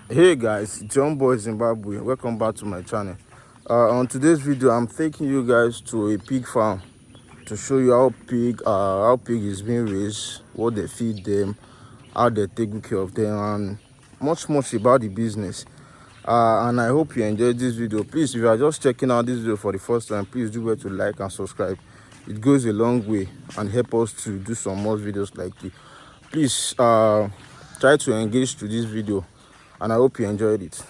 Hey guys, it's your own boy Zimbabwe. Welcome back to my channel. On today's video, I'm taking you guys to a pig farm to show you how pig is being raised, what they feed them, how they take good care of them, and much about the business. And I hope you enjoyed this video. Please, if you are just checking out this video for the first time, please do well to like and subscribe. It goes a long way and help us to do some more videos like this. Please try to engage to this video, and I hope you enjoyed it.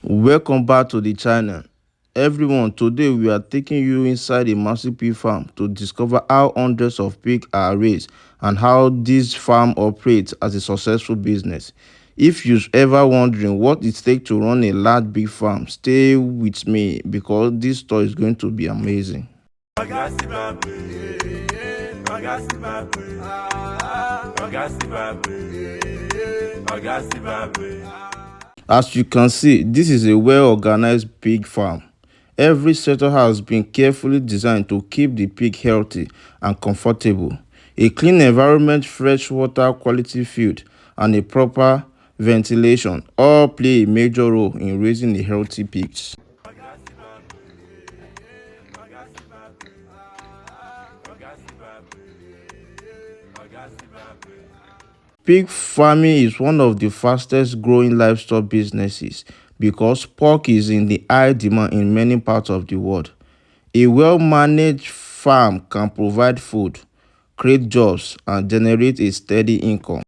Welcome back to the channel. Everyone, today we are taking you inside a massive pig farm to discover how hundreds of pigs are raised and how this farm operates as a successful business. If you're ever wondering what it takes to run a large pig farm, stay with me because this story is going to be amazing. As you can see, this is a well-organized pig farm. Every setup has been carefully designed to keep the pig healthy and comfortable. A clean environment, fresh water, quality feed, and a proper ventilation all play a major role in raising a healthy pigs. Pig farming is one of the fastest growing livestock businesses because pork is in the high demand in many parts of the world. A well-managed farm can provide food, create jobs, and generate a steady income.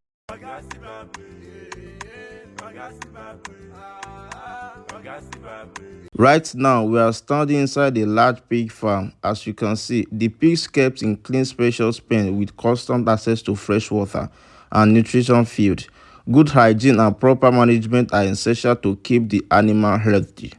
Right now, we are standing inside a large pig farm. As you can see, the pigs kept in clean, spacious pen with constant access to fresh water and nutrition feed. Good hygiene and proper management are essential to keep the animal healthy.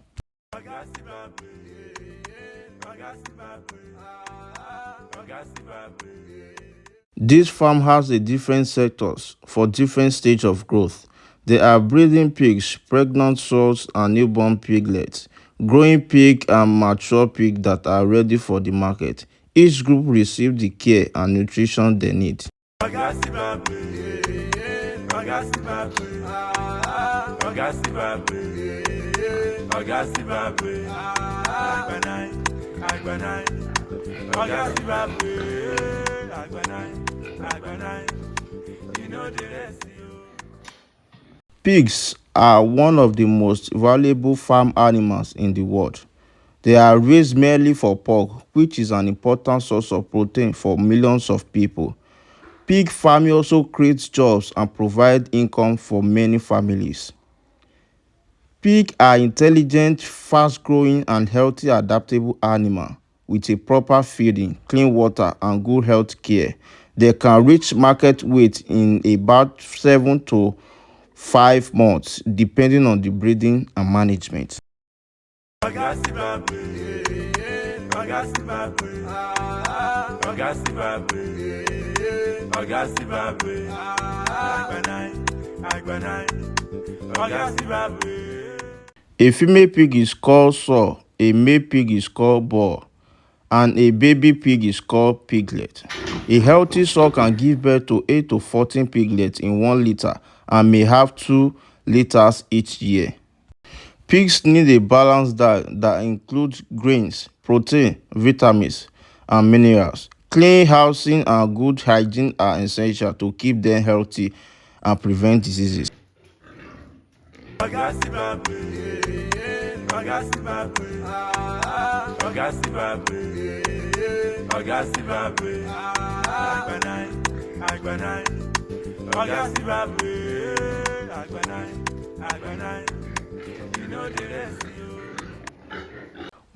This farm has a different sectors for different stages of growth. There are breeding pigs, pregnant sows, and newborn piglets, growing pig and mature pig that are ready for the market. Each group receives the care and nutrition they need. Pigs are one of the most valuable farm animals in the world. They are raised mainly for pork, which is an important source of protein for millions of people. Pig farming also creates jobs and provides income for many families. Pigs are intelligent, fast-growing, and healthy adaptable animals. With a proper feeding, clean water, and good health care, they can reach market weight in about 7 to 5 months, depending on the breeding and management. A female pig is called sow, a male pig is called boar, and a baby pig is called piglet. A healthy sow can give birth to 8 to 14 piglets in 1 litter and may have 2 litters each year. Pigs need a balanced diet that includes grains, protein, vitamins, and minerals. Clean housing and good hygiene are essential to keep them healthy and prevent diseases.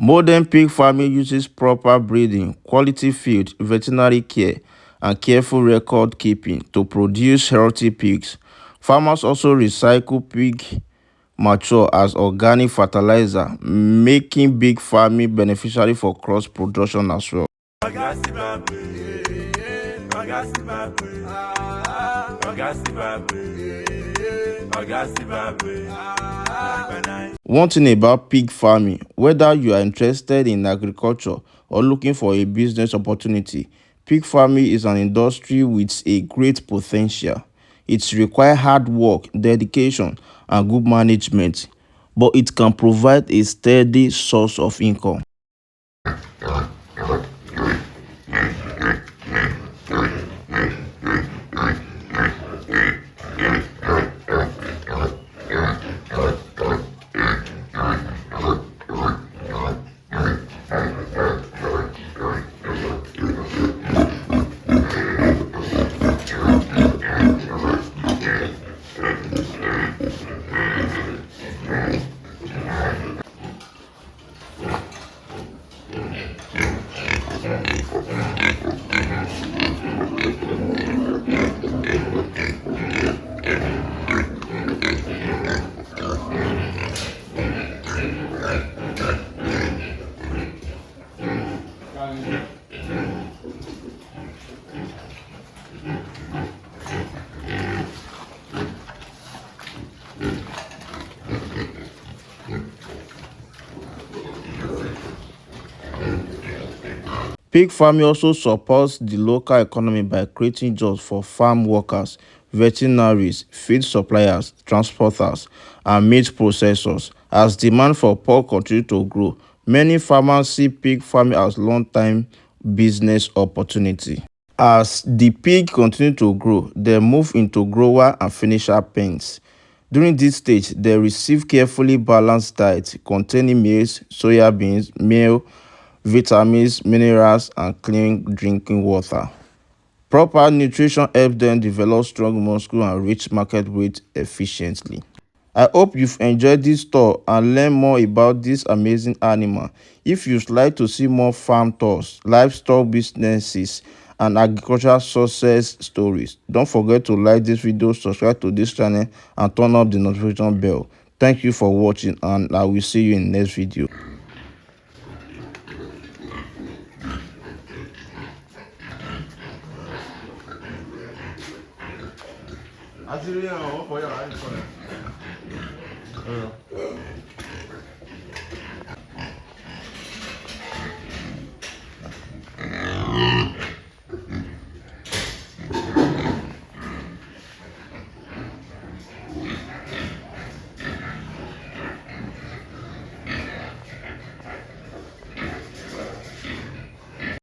Modern pig farming uses proper breeding, quality feed, veterinary care, and careful record keeping to produce healthy pigs. Farmers also recycle pig mature as organic fertilizer, making pig farming beneficial for cross production as well. One thing about pig farming, whether you are interested in agriculture or looking for a business opportunity, pig farming is an industry with a great potential. It requires hard work, dedication, and good management, but it can provide a steady source of income. Pig farming also supports the local economy by creating jobs for farm workers, veterinaries, feed suppliers, transporters, and meat processors. As demand for pork continues to grow, many farmers see pig farming as long-term business opportunity. As the pig continue to grow, they move into grower and finisher pens. During this stage, they receive carefully balanced diet containing maize, soya beans, meal, vitamins, minerals, and clean drinking water. Proper nutrition helps them develop strong muscle and reach market weight efficiently. I hope you've enjoyed this tour and learned more about this amazing animal. If you'd like to see more farm tours, livestock businesses, and agricultural success stories, don't forget to like this video, subscribe to this channel, and turn up the notification bell. Thank you for watching, and I will see you in the next video. Actually,